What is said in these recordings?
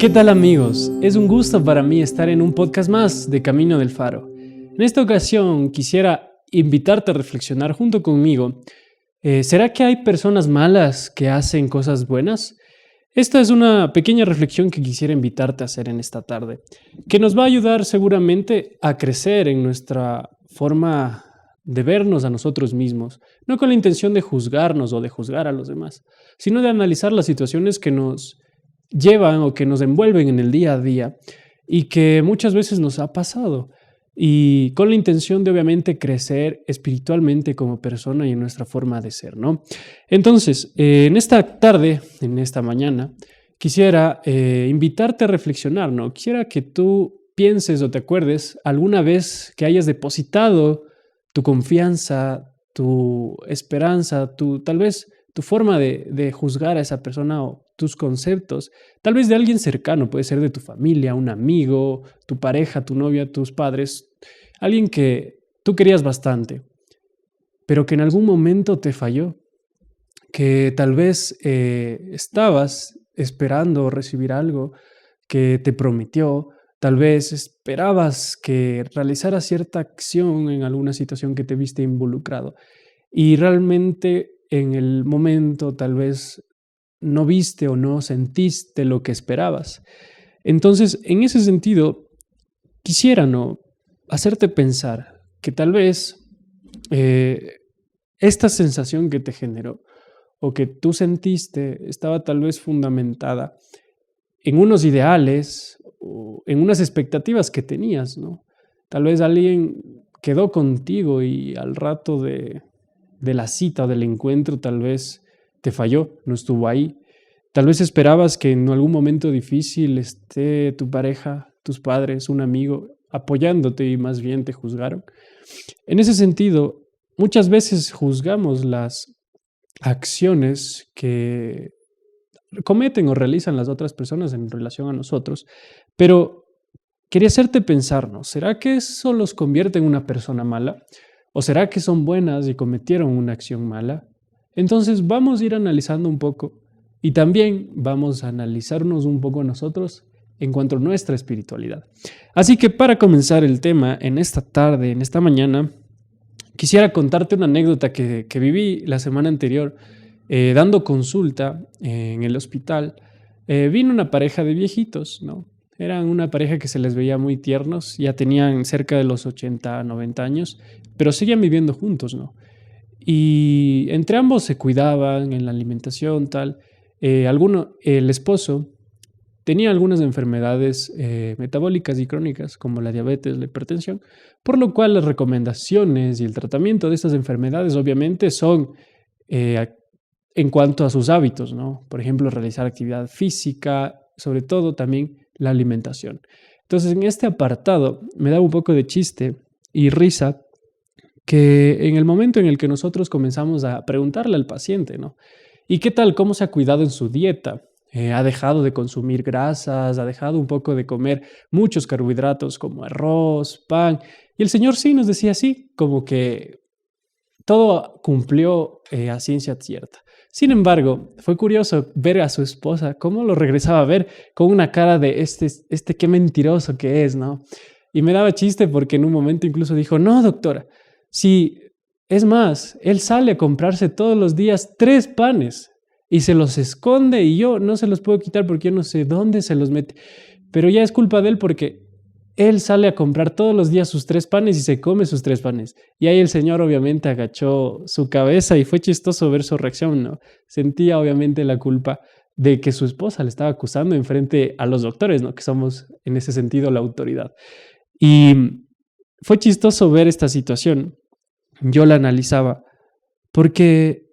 ¿Qué tal amigos? Es un gusto para mí estar en un podcast más de Camino del Faro. En esta ocasión quisiera invitarte a reflexionar junto conmigo. ¿Será que hay personas malas que hacen cosas buenas? Esta es una pequeña reflexión que quisiera invitarte a hacer en esta tarde, que nos va a ayudar seguramente a crecer en nuestra forma de vernos a nosotros mismos, no con la intención de juzgarnos o de juzgar a los demás, sino de analizar las situaciones que nos llevan o que nos envuelven en el día a día y que muchas veces nos ha pasado. Y con la intención de obviamente crecer espiritualmente como persona y en nuestra forma de ser, ¿no? Entonces, en esta tarde, en esta mañana, quisiera invitarte a reflexionar, ¿no? Quisiera que tú pienses o te acuerdes alguna vez que hayas depositado tu confianza, tu esperanza, tal vez tu forma de juzgar a esa persona o tus conceptos, tal vez de alguien cercano, puede ser de tu familia, un amigo, tu pareja, tu novia, tus padres, alguien que tú querías bastante, pero que en algún momento te falló, que tal vez estabas esperando recibir algo que te prometió, tal vez esperabas que realizara cierta acción en alguna situación que te viste involucrado y realmente en el momento tal vez no viste o no sentiste lo que esperabas. Entonces, en ese sentido, quisiera, ¿no? Hacerte pensar que tal vez eh, esta sensación que te generó o que tú sentiste estaba tal vez fundamentada en unos ideales o en unas expectativas que tenías, ¿no? Tal vez alguien quedó contigo y al rato de la cita o del encuentro tal vez te falló, no estuvo ahí. Tal vez esperabas que en algún momento difícil esté tu pareja, tus padres, un amigo apoyándote y más bien te juzgaron. En ese sentido, muchas veces juzgamos las acciones que cometen o realizan las otras personas en relación a nosotros, pero quería hacerte pensar, ¿no? ¿Será que eso los convierte en una persona mala? ¿O será que son buenas y cometieron una acción mala? Entonces vamos a ir analizando un poco y también vamos a analizarnos un poco nosotros en cuanto a nuestra espiritualidad. Así que para comenzar el tema en esta tarde, en esta mañana, quisiera contarte una anécdota que viví la semana anterior dando consulta en el hospital. Vino una pareja de viejitos, ¿no? Eran una pareja que se les veía muy tiernos, ya tenían cerca de los 80, 90 años, pero seguían viviendo juntos, ¿no? Y entre ambos se cuidaban en la alimentación, tal. El esposo tenía algunas enfermedades metabólicas y crónicas, como la diabetes, la hipertensión, por lo cual las recomendaciones y el tratamiento de estas enfermedades obviamente son eh, en cuanto a sus hábitos, ¿no? Por ejemplo, realizar actividad física, sobre todo también la alimentación. Entonces, en este apartado me da un poco de chiste y risa que en el momento en el que nosotros comenzamos a preguntarle al paciente, ¿no? ¿Y qué tal? ¿Cómo se ha cuidado en su dieta? ¿Ha dejado de consumir grasas? ¿Ha dejado un poco de comer muchos carbohidratos como arroz, pan? Y el señor sí nos decía así, como que todo cumplió a ciencia cierta. Sin embargo, fue curioso ver a su esposa cómo lo regresaba a ver con una cara de este qué mentiroso que es, ¿no? Y me daba chiste porque en un momento incluso dijo, no, doctora, si es más, él sale a comprarse todos los días 3 panes y se los esconde y yo no se los puedo quitar porque yo no sé dónde se los mete. Pero ya es culpa de él porque él sale a comprar todos los días sus 3 panes y se come sus 3 panes. Y ahí el señor obviamente agachó su cabeza y fue chistoso ver su reacción, ¿no? Sentía obviamente la culpa de que su esposa le estaba acusando en frente a los doctores, ¿no? Que somos en ese sentido la autoridad. Y fue chistoso ver esta situación. Yo la analizaba porque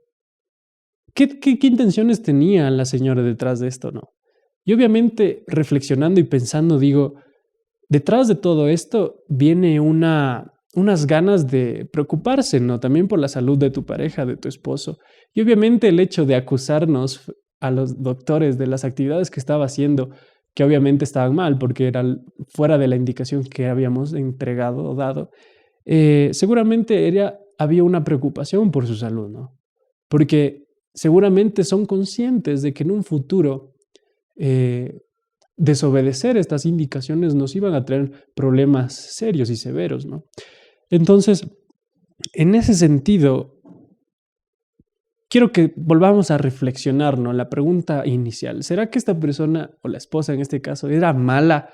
¿qué intenciones tenía la señora detrás de esto, no? Y obviamente reflexionando y pensando, digo, detrás de todo esto viene unas ganas de preocuparse, ¿no? También por la salud de tu pareja, de tu esposo. Y obviamente el hecho de acusarnos a los doctores de las actividades que estaba haciendo, que obviamente estaban mal porque eran fuera de la indicación que habíamos entregado o dado, seguramente había una preocupación por su salud, ¿no? Porque seguramente son conscientes de que en un futuro eh, desobedecer estas indicaciones nos iban a traer problemas serios y severos, ¿no? Entonces, en ese sentido, quiero que volvamos a reflexionar, ¿no? La pregunta inicial, ¿será que esta persona, o la esposa en este caso, era mala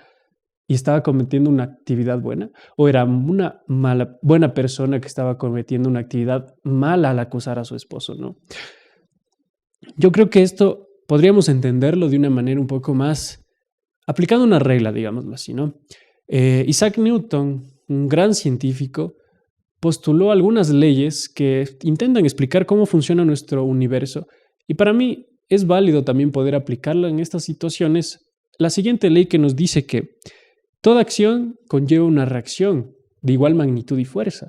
y estaba cometiendo una actividad buena? ¿O era una buena persona que estaba cometiendo una actividad mala al acusar a su esposo, ¿no? Yo creo que esto podríamos entenderlo de una manera un poco más, aplicando una regla, digámoslo así, ¿no? Isaac Newton, un gran científico, postuló algunas leyes que intentan explicar cómo funciona nuestro universo. Y para mí es válido también poder aplicarla en estas situaciones. La siguiente ley que nos dice que toda acción conlleva una reacción de igual magnitud y fuerza.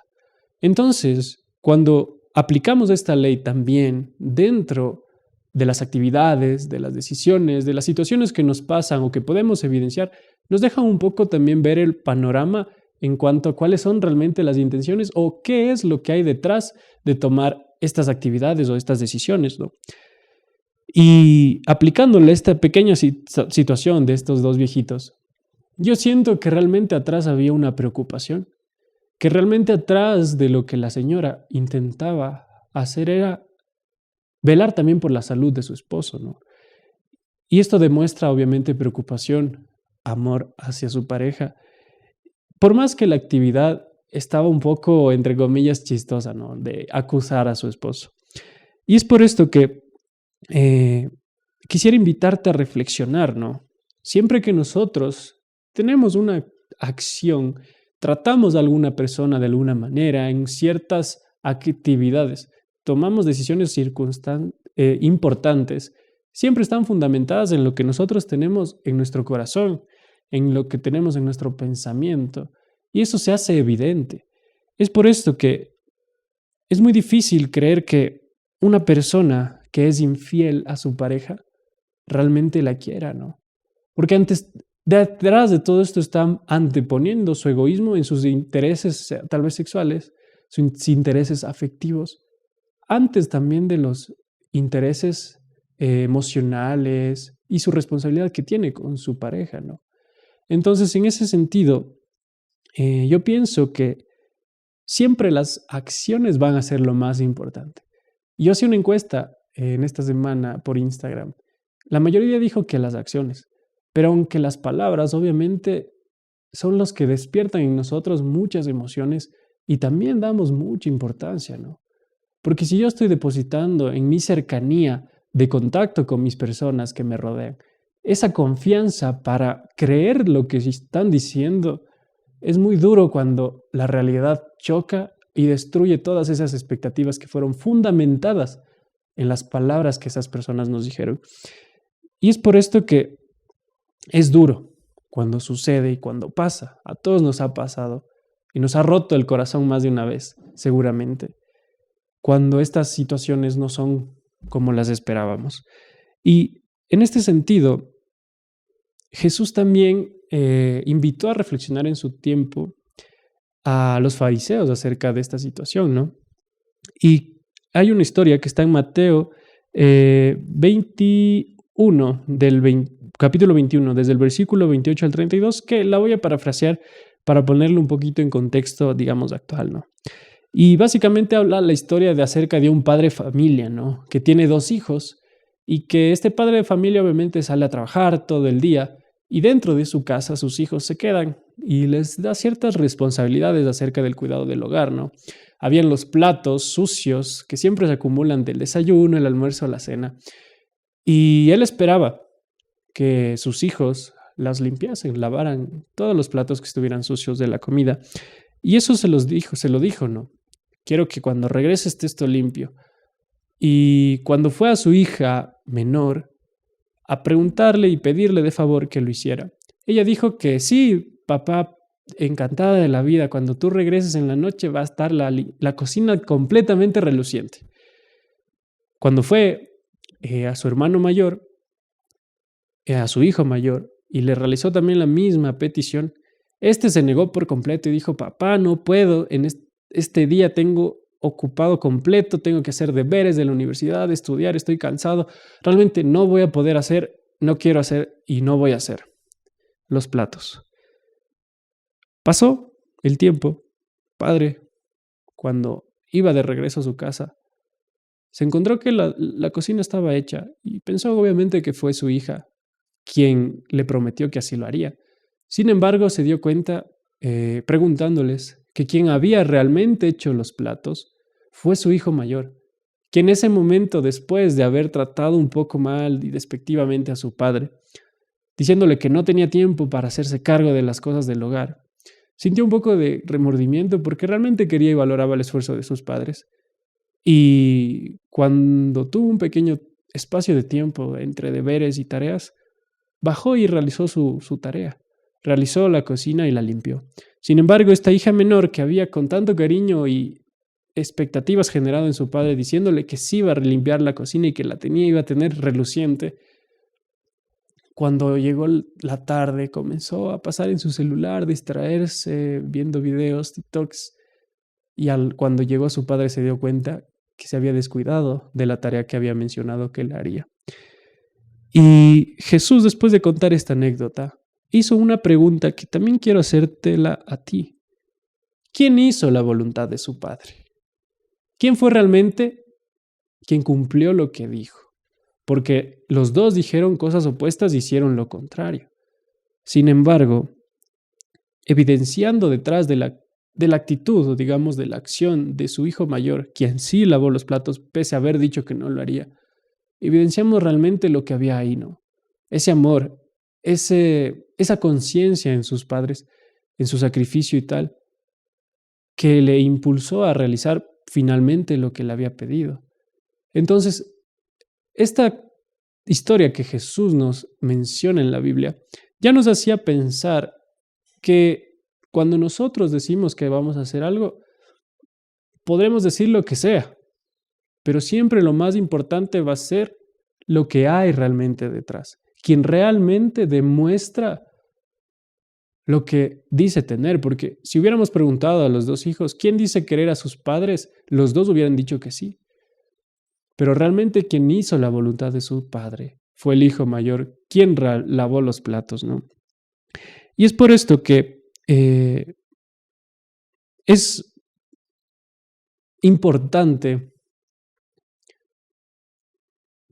Entonces, cuando aplicamos esta ley también dentro de las actividades, de las decisiones, de las situaciones que nos pasan o que podemos evidenciar, nos deja un poco también ver el panorama en cuanto a cuáles son realmente las intenciones o qué es lo que hay detrás de tomar estas actividades o estas decisiones, ¿no? Y aplicándole esta pequeña situación de estos dos viejitos, yo siento que realmente atrás había una preocupación, que realmente atrás de lo que la señora intentaba hacer era velar también por la salud de su esposo, ¿no? Y esto demuestra obviamente preocupación, amor hacia su pareja. Por más que la actividad estaba un poco, entre comillas, chistosa, ¿no? De acusar a su esposo. Y es por esto que quisiera invitarte a reflexionar, ¿no? Siempre que nosotros tenemos una acción, tratamos a alguna persona de alguna manera en ciertas actividades, tomamos decisiones importantes, siempre están fundamentadas en lo que nosotros tenemos en nuestro corazón, en lo que tenemos en nuestro pensamiento. Y eso se hace evidente. Es por esto que es muy difícil creer que una persona que es infiel a su pareja realmente la quiera, ¿no? Porque detrás de todo esto está anteponiendo su egoísmo en sus intereses, tal vez sexuales, sus intereses afectivos, antes también de los intereses emocionales y su responsabilidad que tiene con su pareja, ¿no? Entonces, en ese sentido, yo pienso que siempre las acciones van a ser lo más importante. Yo hice una encuesta en esta semana por Instagram. La mayoría dijo que las acciones, pero aunque las palabras obviamente son los que despiertan en nosotros muchas emociones y también damos mucha importancia, ¿no? Porque si yo estoy depositando en mi cercanía de contacto con mis personas que me rodean, esa confianza para creer lo que están diciendo, es muy duro cuando la realidad choca y destruye todas esas expectativas que fueron fundamentadas en las palabras que esas personas nos dijeron. Y es por esto que es duro cuando sucede y cuando pasa. A todos nos ha pasado y nos ha roto el corazón más de una vez, seguramente, cuando estas situaciones no son como las esperábamos. Y en este sentido, Jesús también invitó a reflexionar en su tiempo a los fariseos acerca de esta situación, ¿no? Y hay una historia que está en Mateo 21, capítulo 21, desde el versículo 28 al 32, que la voy a parafrasear para ponerlo un poquito en contexto, digamos, actual, ¿no? Y básicamente habla la historia de acerca de un padre de familia, ¿no? Que tiene dos hijos y que este padre de familia obviamente sale a trabajar todo el día y dentro de su casa sus hijos se quedan y les da ciertas responsabilidades acerca del cuidado del hogar, ¿no? Habían los platos sucios que siempre se acumulan del desayuno, el almuerzo, la cena. Y él esperaba que sus hijos las limpiasen, lavaran todos los platos que estuvieran sucios de la comida. Y eso se lo dijo, ¿no? Quiero que cuando regrese esté esto limpio. Y cuando fue a su hija menor a preguntarle y pedirle de favor que lo hiciera, ella dijo que sí, papá, encantada de la vida, cuando tú regreses en la noche va a estar la cocina completamente reluciente. Cuando fue a su hermano mayor, a su hijo mayor, y le realizó también la misma petición, este se negó por completo y dijo, papá, no puedo, en este día tengo ocupado completo, tengo que hacer deberes de la universidad, estudiar, estoy cansado, realmente no voy a poder hacer, no quiero hacer y no voy a hacer. los platos. Pasó el tiempo. Padre, cuando iba de regreso a su casa, se encontró que la cocina estaba hecha y pensó obviamente que fue su hija quien le prometió que así lo haría. Sin embargo, se dio cuenta, preguntándoles, que quien había realmente hecho los platos fue su hijo mayor, que en ese momento, después de haber tratado un poco mal y despectivamente a su padre, diciéndole que no tenía tiempo para hacerse cargo de las cosas del hogar, sintió un poco de remordimiento porque realmente quería y valoraba el esfuerzo de sus padres. Y cuando tuvo un pequeño espacio de tiempo entre deberes y tareas, bajó y realizó su tarea. Realizó la cocina y la limpió. Sin embargo, esta hija menor que había con tanto cariño y expectativas generado en su padre, diciéndole que sí iba a limpiar la cocina y que la tenía iba a tener reluciente, cuando llegó la tarde comenzó a pasar en su celular, distraerse, viendo videos, TikToks, y cuando llegó su padre se dio cuenta que se había descuidado de la tarea que había mencionado que él haría. Y Jesús, después de contar esta anécdota, hizo una pregunta que también quiero hacértela a ti. ¿Quién hizo la voluntad de su Padre? ¿Quién fue realmente quien cumplió lo que dijo? Porque los dos dijeron cosas opuestas y hicieron lo contrario. Sin embargo, evidenciando detrás de la actitud, o digamos de la acción de su hijo mayor, quien sí lavó los platos pese a haber dicho que no lo haría, evidenciamos realmente lo que había ahí, ¿no? Ese amor, esa conciencia en sus padres, en su sacrificio y tal, que le impulsó a realizar finalmente lo que le había pedido. Entonces, esta historia que Jesús nos menciona en la Biblia ya nos hacía pensar que cuando nosotros decimos que vamos a hacer algo, podremos decir lo que sea, pero siempre lo más importante va a ser lo que hay realmente detrás. Quien realmente demuestra lo que dice tener, porque si hubiéramos preguntado a los dos hijos, ¿quién dice querer a sus padres? Los dos hubieran dicho que sí. Pero realmente quien hizo la voluntad de su padre fue el hijo mayor, quien lavó los platos, ¿no? Y es por esto que es importante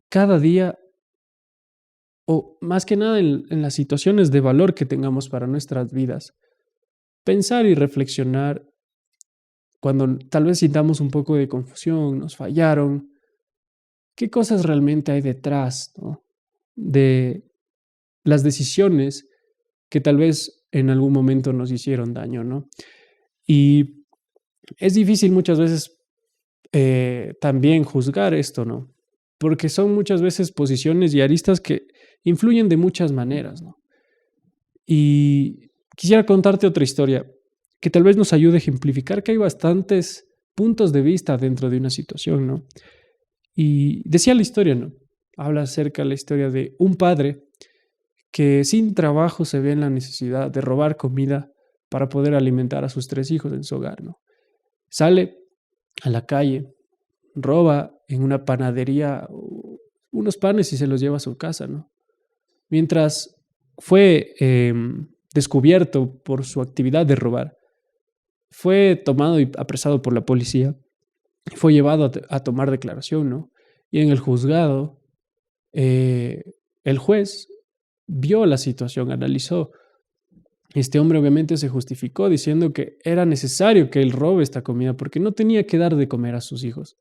cada día, o más que nada en las situaciones de valor que tengamos para nuestras vidas, pensar y reflexionar cuando tal vez sintamos un poco de confusión, nos fallaron, qué cosas realmente hay detrás, ¿no? De las decisiones que tal vez en algún momento nos hicieron daño, ¿no? Y es difícil muchas veces también juzgar esto, ¿no? Porque son muchas veces posiciones y aristas que influyen de muchas maneras, ¿no? Y quisiera contarte otra historia que tal vez nos ayude a ejemplificar que hay bastantes puntos de vista dentro de una situación, ¿no? Y decía la historia, ¿no? Habla acerca de la historia de un padre que sin trabajo se ve en la necesidad de robar comida para poder alimentar a sus 3 hijos en su hogar, ¿no? Sale a la calle, roba en una panadería unos panes y se los lleva a su casa, ¿no? Mientras fue descubierto por su actividad de robar, fue tomado y apresado por la policía, fue llevado a tomar declaración, ¿no? Y en el juzgado, el juez vio la situación, analizó. Este hombre obviamente se justificó diciendo que era necesario que él robe esta comida porque no tenía que dar de comer a sus hijos.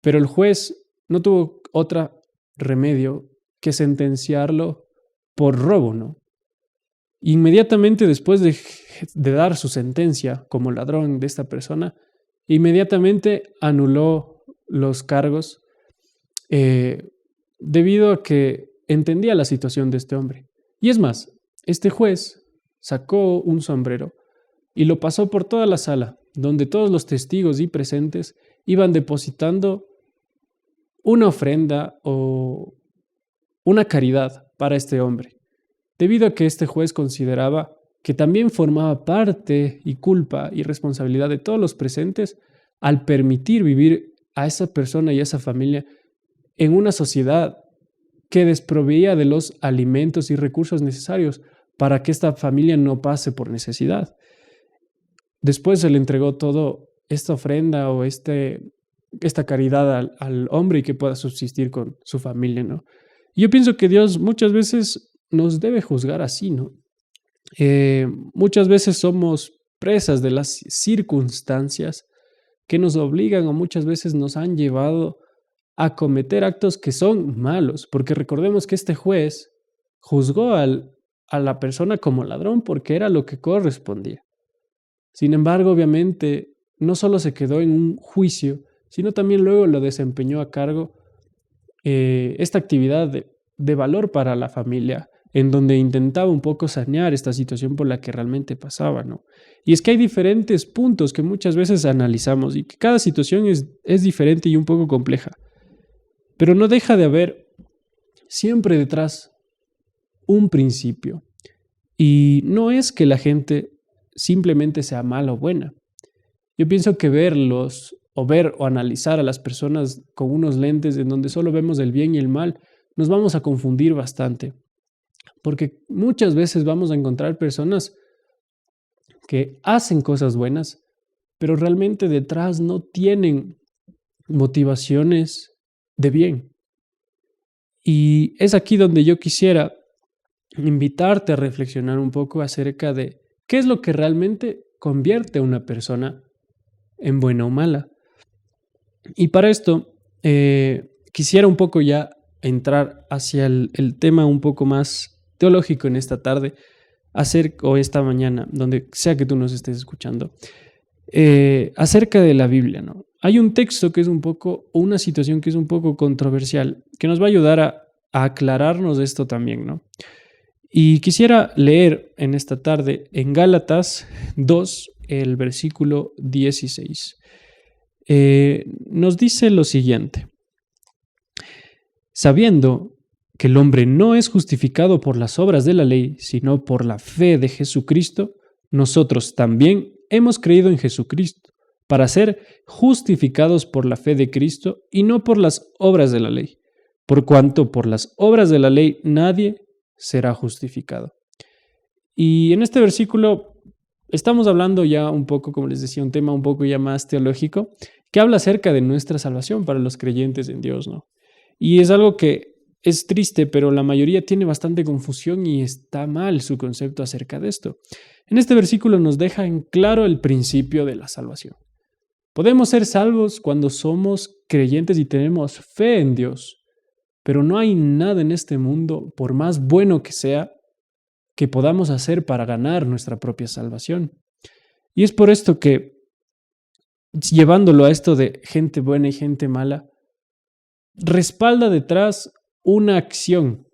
Pero el juez no tuvo otro remedio que sentenciarlo por robo, ¿no? Inmediatamente después de dar su sentencia como ladrón de esta persona, inmediatamente anuló los cargos debido a que entendía la situación de este hombre. Y es más, este juez sacó un sombrero y lo pasó por toda la sala, donde todos los testigos y presentes iban depositando una ofrenda o una caridad para este hombre, debido a que este juez consideraba que también formaba parte y culpa y responsabilidad de todos los presentes al permitir vivir a esa persona y a esa familia en una sociedad que desproveía de los alimentos y recursos necesarios para que esta familia no pase por necesidad. Después se le entregó todo esta ofrenda o esta caridad al hombre y que pueda subsistir con su familia, ¿no? Y yo pienso que Dios muchas veces nos debe juzgar así, ¿no? Muchas veces somos presas de las circunstancias que nos obligan o muchas veces nos han llevado a cometer actos que son malos, porque recordemos que este juez juzgó a la persona como ladrón porque era lo que correspondía. Sin embargo, obviamente, no solo se quedó en un juicio, sino también luego lo desempeñó a cargo esta actividad de valor para la familia, en donde intentaba un poco sanear esta situación por la que realmente pasaba, ¿no? Y es que hay diferentes puntos que muchas veces analizamos y que cada situación es diferente y un poco compleja, pero no deja de haber siempre detrás un principio. Y no es que la gente simplemente sea mala o buena. Yo pienso que ver o analizar a las personas con unos lentes en donde solo vemos el bien y el mal, nos vamos a confundir bastante. Porque muchas veces vamos a encontrar personas que hacen cosas buenas, pero realmente detrás no tienen motivaciones de bien. Y es aquí donde yo quisiera invitarte a reflexionar un poco acerca de qué es lo que realmente convierte a una persona en buena o mala. Y para esto quisiera un poco ya entrar hacia el tema un poco más teológico en esta tarde, o esta mañana, donde sea que tú nos estés escuchando, acerca de la Biblia, ¿no? Hay un texto que es un poco, o una situación que es un poco controversial, que nos va a ayudar a aclararnos esto también, ¿no? Y quisiera leer en esta tarde en Gálatas 2, el versículo 16. Nos dice lo siguiente: sabiendo que el hombre no es justificado por las obras de la ley, sino por la fe de Jesucristo, nosotros también hemos creído en Jesucristo, para ser justificados por la fe de Cristo y no por las obras de la ley, por cuanto por las obras de la ley nadie será justificado. Y en este versículo estamos hablando ya un poco, como les decía, un tema un poco ya más teológico, que habla acerca de nuestra salvación para los creyentes en Dios, ¿no? Y es algo que es triste, pero la mayoría tiene bastante confusión y está mal su concepto acerca de esto. En este versículo nos deja en claro el principio de la salvación. Podemos ser salvos cuando somos creyentes y tenemos fe en Dios, pero no hay nada en este mundo, por más bueno que sea, que podamos hacer para ganar nuestra propia salvación. Y es por esto que, llevándolo a esto de gente buena y gente mala, respalda detrás una acción.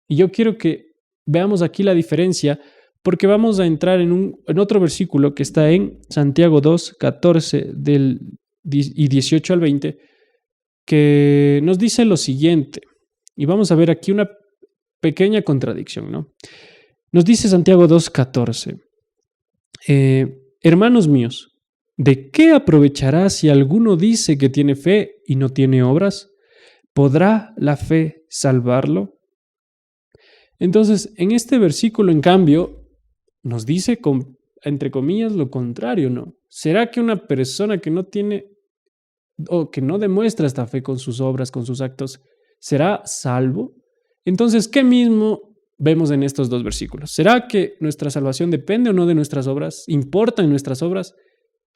Y yo quiero que veamos aquí la diferencia, porque vamos a entrar en otro versículo que está en Santiago 2, 14 y 18 al 20, que nos dice lo siguiente. Y vamos a ver aquí una pequeña contradicción, ¿no? Nos dice Santiago 2, 14. Hermanos míos, ¿de qué aprovechará si alguno dice que tiene fe y no tiene obras? ¿Podrá la fe salvarlo? Entonces, en este versículo, en cambio, nos dice, entre comillas, lo contrario, ¿no? ¿Será que una persona que no tiene o que no demuestra esta fe con sus obras, con sus actos, será salvo? Entonces, ¿qué mismo vemos en estos dos versículos? ¿Será que nuestra salvación depende o no de nuestras obras? ¿Importan nuestras obras?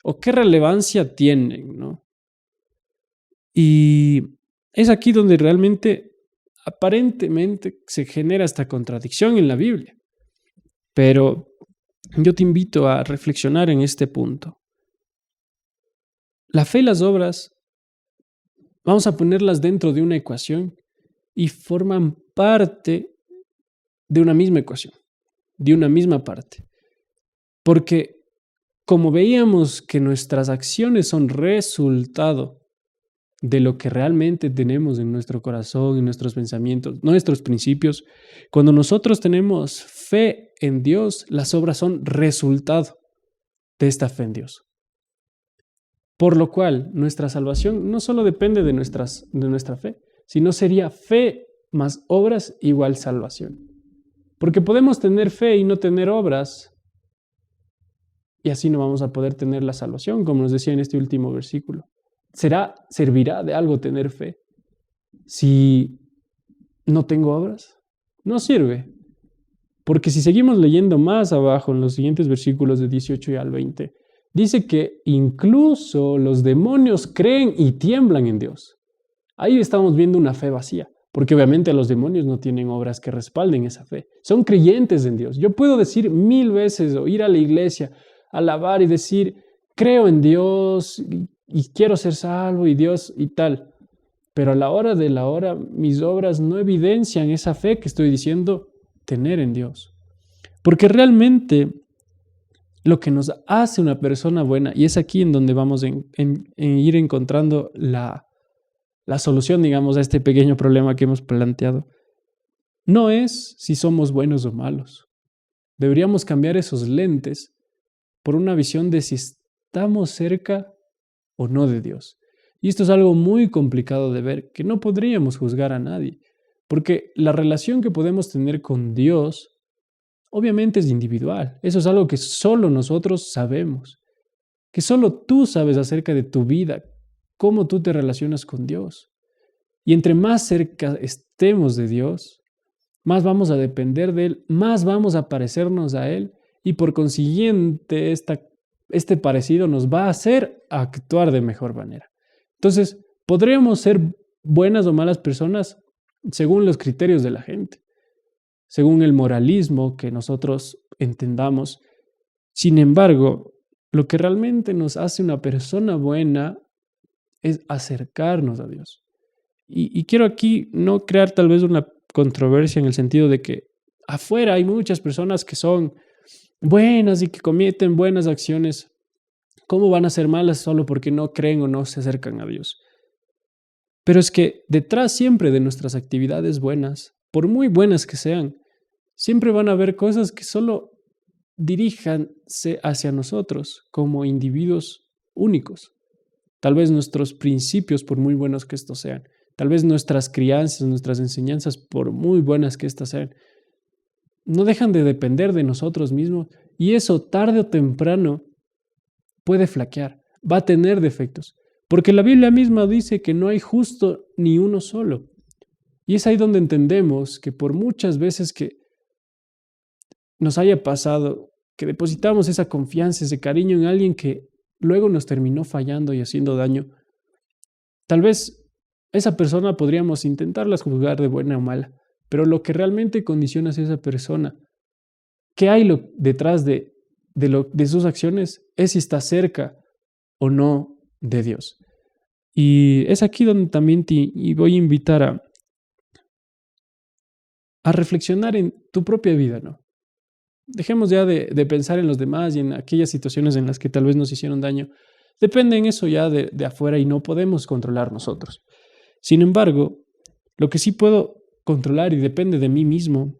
¿O qué relevancia tienen, no? Y es aquí donde realmente, aparentemente, se genera esta contradicción en la Biblia. Pero yo te invito a reflexionar en este punto. La fe y las obras, vamos a ponerlas dentro de una ecuación y forman parte de una misma ecuación, de una misma parte. Porque como veíamos que nuestras acciones son resultado de lo que realmente tenemos en nuestro corazón, en nuestros pensamientos, nuestros principios, cuando nosotros tenemos fe en Dios, las obras son resultado de esta fe en Dios. Por lo cual, nuestra salvación no solo depende de nuestra fe, sino sería fe más obras igual salvación. Porque podemos tener fe y no tener obras, y así no vamos a poder tener la salvación, como nos decía en este último versículo. ¿Servirá de algo tener fe si no tengo obras? No sirve. Porque si seguimos leyendo más abajo en los siguientes versículos de 18 y al 20, dice que incluso los demonios creen y tiemblan en Dios. Ahí estamos viendo una fe vacía, porque obviamente los demonios no tienen obras que respalden esa fe. Son creyentes en Dios. Yo puedo decir 1000 veces o ir a la iglesia, alabar y decir, creo en Dios y quiero ser salvo y Dios y tal. Pero a la hora de la hora, mis obras no evidencian esa fe que estoy diciendo tener en Dios. Porque realmente lo que nos hace una persona buena, y es aquí en donde vamos en ir encontrando la solución, digamos, a este pequeño problema que hemos planteado, no es si somos buenos o malos. Deberíamos cambiar esos lentes por una visión de si estamos cerca o no de Dios. Y esto es algo muy complicado de ver, que no podríamos juzgar a nadie, porque la relación que podemos tener con Dios obviamente es individual. Eso es algo que solo nosotros sabemos, que solo tú sabes acerca de tu vida, cómo tú te relacionas con Dios. Y entre más cerca estemos de Dios, más vamos a depender de Él, más vamos a parecernos a Él y por consiguiente este parecido nos va a hacer actuar de mejor manera. Entonces, podríamos ser buenas o malas personas según los criterios de la gente, según el moralismo que nosotros entendamos. Sin embargo, lo que realmente nos hace una persona buena es acercarnos a Dios. Y quiero aquí no crear tal vez una controversia en el sentido de que afuera hay muchas personas que son buenas y que cometen buenas acciones. ¿Cómo van a ser malas solo porque no creen o no se acercan a Dios? Pero es que detrás siempre de nuestras actividades buenas, por muy buenas que sean, siempre van a haber cosas que solo diríjanse hacia nosotros como individuos únicos. Tal vez nuestros principios, por muy buenos que estos sean, tal vez nuestras crianzas, nuestras enseñanzas, por muy buenas que éstas sean, no dejan de depender de nosotros mismos y eso tarde o temprano puede flaquear, va a tener defectos, porque la Biblia misma dice que no hay justo ni uno solo. Y es ahí donde entendemos que por muchas veces que nos haya pasado, que depositamos esa confianza, ese cariño en alguien que luego nos terminó fallando y haciendo daño, tal vez esa persona podríamos intentarlas juzgar de buena o mala, pero lo que realmente condiciona a esa persona, ¿qué hay detrás de sus acciones? Es si está cerca o no de Dios. Y es aquí donde también y voy a invitar a reflexionar en tu propia vida, ¿no? Dejemos ya de pensar en los demás y en aquellas situaciones en las que tal vez nos hicieron daño. Depende en eso ya de afuera y no podemos controlar nosotros. Sin embargo, lo que sí puedo controlar y depende de mí mismo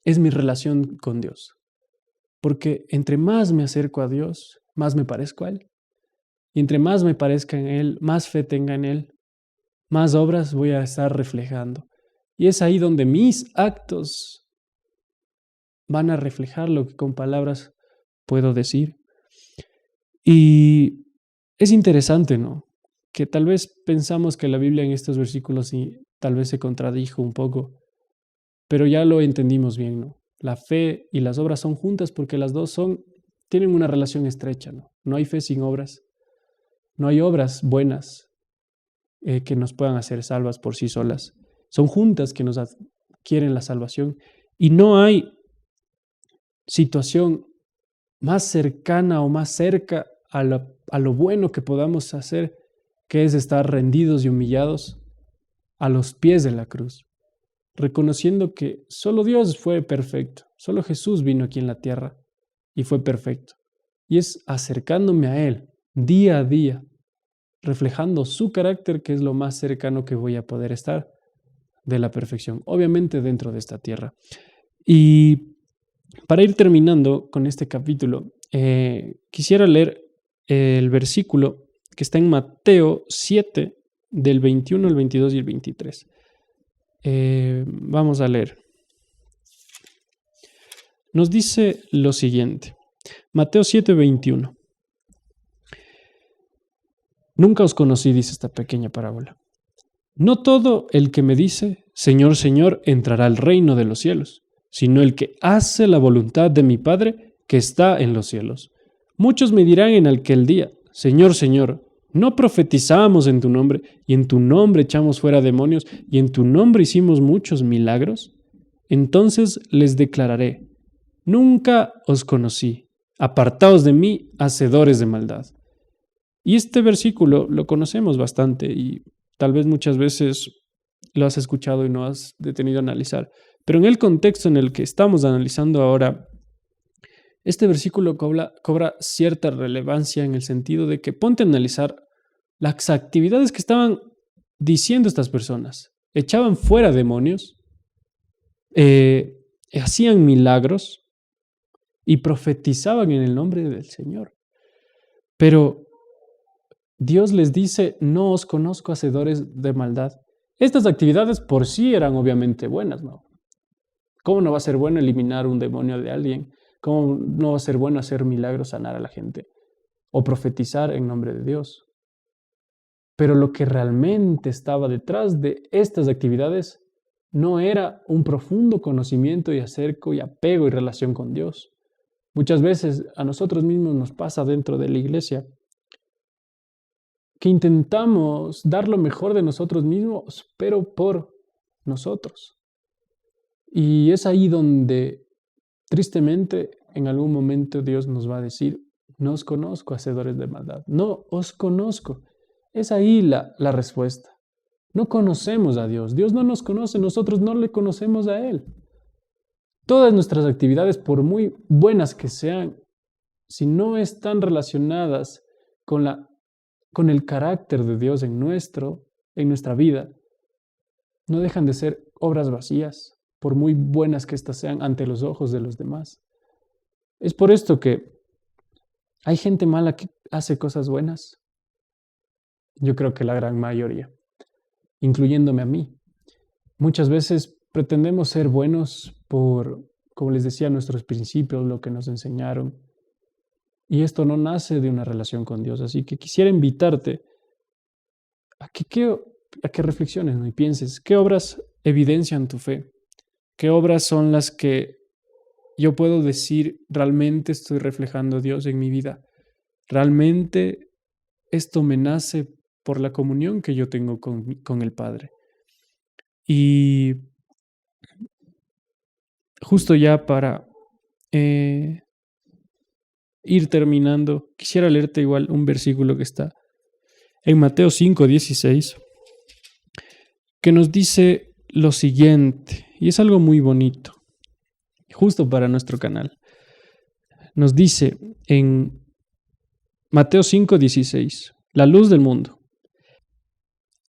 es mi relación con Dios. Porque entre más me acerco a Dios, más me parezco a Él. Y entre más me parezca en Él, más fe tenga en Él, más obras voy a estar reflejando. Y es ahí donde mis actos van a reflejar lo que con palabras puedo decir. Y es interesante, ¿no? Que tal vez pensamos que la Biblia en estos versículos sí, tal vez se contradijo un poco, pero ya lo entendimos bien, ¿no? La fe y las obras son juntas porque las dos tienen una relación estrecha, ¿no? No hay fe sin obras, no hay obras buenas que nos puedan hacer salvas por sí solas. Son juntas que nos adquieren la salvación y no hay situación más cercana o más cerca a lo bueno que podamos hacer, que es estar rendidos y humillados a los pies de la cruz, reconociendo que solo Dios fue perfecto, solo Jesús vino aquí en la tierra y fue perfecto. Y es acercándome a Él día a día, reflejando su carácter, que es lo más cercano que voy a poder estar de la perfección, obviamente dentro de esta tierra. Y para ir terminando con este capítulo, quisiera leer el versículo que está en Mateo 7, del 21 al 22 y el 23. Vamos a leer. nos dice lo siguiente. Mateo 7:21. Nunca os conocí, dice esta pequeña parábola. No todo el que me dice, Señor, Señor, entrará al reino de los cielos, sino el que hace la voluntad de mi Padre que está en los cielos. Muchos me dirán en aquel día, Señor, Señor, ¿no profetizamos en tu nombre, y en tu nombre echamos fuera demonios, y en tu nombre hicimos muchos milagros? Entonces les declararé, nunca os conocí, apartaos de mí, hacedores de maldad. Y este versículo lo conocemos bastante y tal vez muchas veces lo has escuchado y no has detenido a analizar. Pero en el contexto en el que estamos analizando ahora, este versículo cobra cierta relevancia en el sentido de que ponte a analizar las actividades que estaban diciendo estas personas. Echaban fuera demonios, hacían milagros y profetizaban en el nombre del Señor. Pero Dios les dice, no os conozco, hacedores de maldad. Estas actividades por sí eran obviamente buenas, ¿no? ¿Cómo no va a ser bueno eliminar un demonio de alguien? ¿Cómo no va a ser bueno hacer milagros, sanar a la gente? O profetizar en nombre de Dios. Pero lo que realmente estaba detrás de estas actividades no era un profundo conocimiento y acerco y apego y relación con Dios. Muchas veces a nosotros mismos nos pasa dentro de la iglesia que intentamos dar lo mejor de nosotros mismos, pero por nosotros. Y es ahí donde, tristemente, en algún momento Dios nos va a decir, no os conozco, hacedores de maldad. No os conozco. Es ahí la respuesta. No conocemos a Dios. Dios no nos conoce, nosotros no le conocemos a Él. Todas nuestras actividades, por muy buenas que sean, si no están relacionadas con el carácter de Dios en nuestra vida, no dejan de ser obras vacías, por muy buenas que éstas sean ante los ojos de los demás. Es por esto que hay gente mala que hace cosas buenas. Yo creo que la gran mayoría, incluyéndome a mí. Muchas veces pretendemos ser buenos por, como les decía, nuestros principios, lo que nos enseñaron. Y esto no nace de una relación con Dios. Así que quisiera invitarte a que reflexiones, ¿no? Y pienses, ¿qué obras evidencian tu fe? ¿Qué obras son las que yo puedo decir, realmente estoy reflejando a Dios en mi vida? ¿Realmente esto me nace por la comunión que yo tengo con el Padre? Y justo ya para ir terminando, quisiera leerte igual un versículo que está en Mateo 5:16, que nos dice lo siguiente, y es algo muy bonito, justo para nuestro canal. Nos dice en Mateo 5:16, la luz del mundo.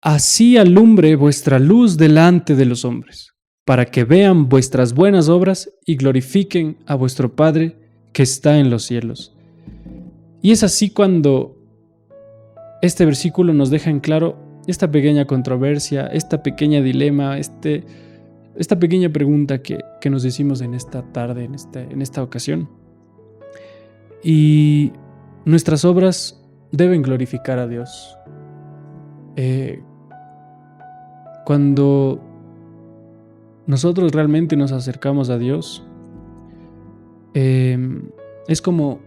Así alumbre vuestra luz delante de los hombres, para que vean vuestras buenas obras y glorifiquen a vuestro Padre que está en los cielos. Y es así cuando este versículo nos deja en claro esta pequeña controversia, esta pequeña dilema, esta pequeña pregunta que nos decimos en esta tarde, en esta ocasión. Y nuestras obras deben glorificar a Dios. Cuando nosotros realmente nos acercamos a Dios, es como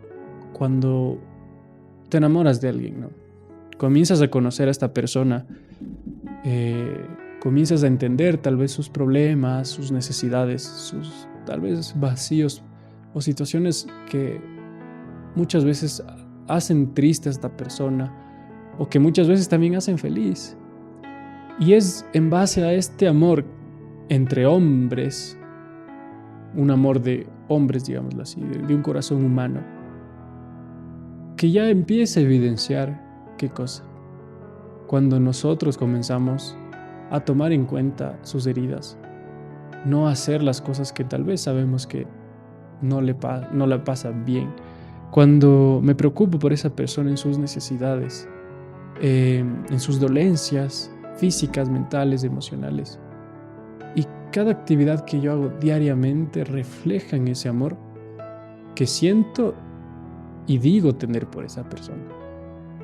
cuando te enamoras de alguien, ¿no? Comienzas a conocer a esta persona, comienzas a entender tal vez sus problemas, sus necesidades, sus tal vez vacíos o situaciones que muchas veces hacen triste a esta persona o que muchas veces también hacen feliz. Y es en base a este amor entre hombres, un amor de hombres, digámoslo así, de un corazón humano, que ya empieza a evidenciar qué cosa. Cuando nosotros comenzamos a tomar en cuenta sus heridas, no hacer las cosas que tal vez sabemos que no la pasa bien. Cuando me preocupo por esa persona en sus necesidades, en sus dolencias físicas, mentales, emocionales. Y cada actividad que yo hago diariamente refleja en ese amor. que siento y digo tener por esa persona.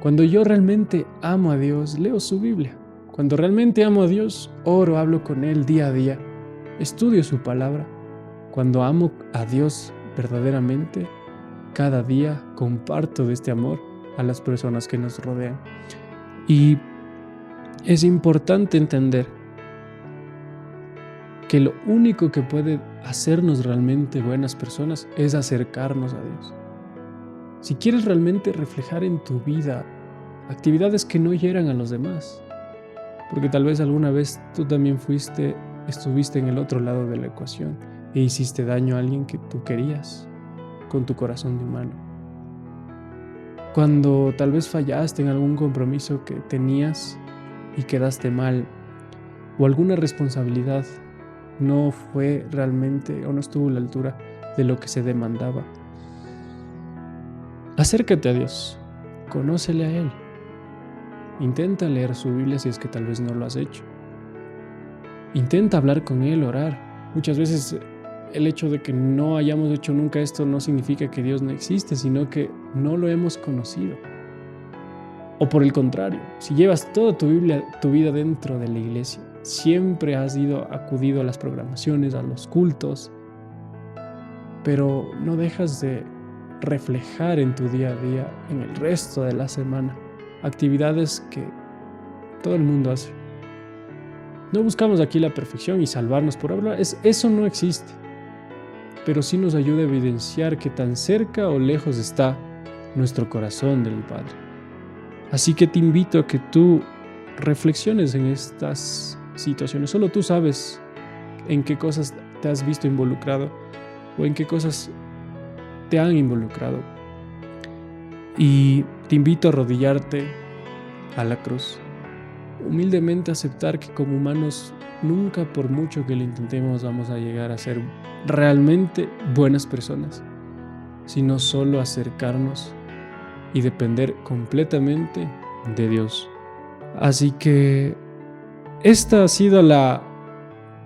Cuando yo realmente amo a Dios, leo su Biblia. Cuando realmente amo a Dios, oro, hablo con Él día a día, estudio su palabra. Cuando amo a Dios verdaderamente, cada día comparto de este amor a las personas que nos rodean. Y es importante entender que lo único que puede hacernos realmente buenas personas es acercarnos a Dios. Si quieres realmente reflejar en tu vida actividades que no hieran a los demás, porque tal vez alguna vez tú también estuviste en el otro lado de la ecuación e hiciste daño a alguien que tú querías con tu corazón de humano. Cuando tal vez fallaste en algún compromiso que tenías y quedaste mal, o alguna responsabilidad no fue realmente o no estuvo a la altura de lo que se demandaba. Acércate a Dios, conócele a Él. Intenta leer su Biblia si es que tal vez no lo has hecho. Intenta hablar con Él, orar. Muchas veces el hecho de que no hayamos hecho nunca esto no significa que Dios no existe, sino que no lo hemos conocido. O por el contrario, si llevas toda tu vida dentro de la iglesia, siempre has acudido a las programaciones, a los cultos, pero no dejas de reflejar en tu día a día, en el resto de la semana, actividades que todo el mundo hace. No buscamos aquí la perfección y salvarnos por hablar, eso no existe, pero sí nos ayuda a evidenciar que tan cerca o lejos está nuestro corazón del Padre. Así que te invito a que tú reflexiones en estas situaciones. Solo tú sabes en qué cosas te has visto involucrado o en qué cosas te han involucrado. Y te invito a arrodillarte a la cruz. Humildemente aceptar que como humanos nunca, por mucho que lo intentemos, vamos a llegar a ser realmente buenas personas, sino solo acercarnos y depender completamente de Dios. Así que esta ha sido la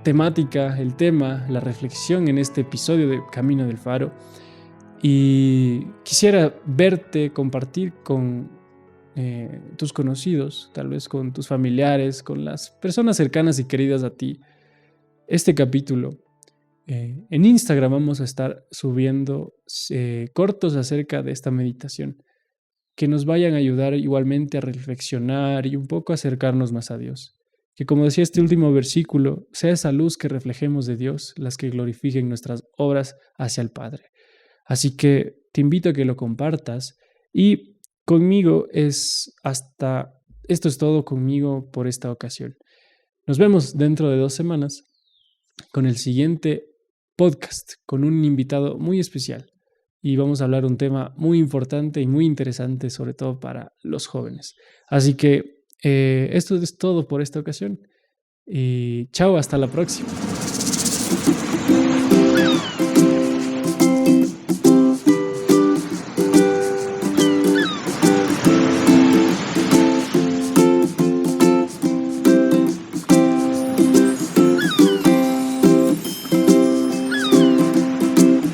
temática, el tema, la reflexión en este episodio de Camino del Faro. Y quisiera verte compartir con tus conocidos, tal vez con tus familiares, con las personas cercanas y queridas a ti, este capítulo. En Instagram vamos a estar subiendo cortos acerca de esta meditación, que nos vayan a ayudar igualmente a reflexionar y un poco a acercarnos más a Dios. Que como decía este último versículo, sea esa luz que reflejemos de Dios las que glorifiquen nuestras obras hacia el Padre. Así que te invito a que lo compartas y conmigo esto es todo conmigo por esta ocasión. Nos vemos dentro de 2 semanas con el siguiente podcast con un invitado muy especial y vamos a hablar un tema muy importante y muy interesante, sobre todo para los jóvenes. Así que esto es todo por esta ocasión y chao, hasta la próxima.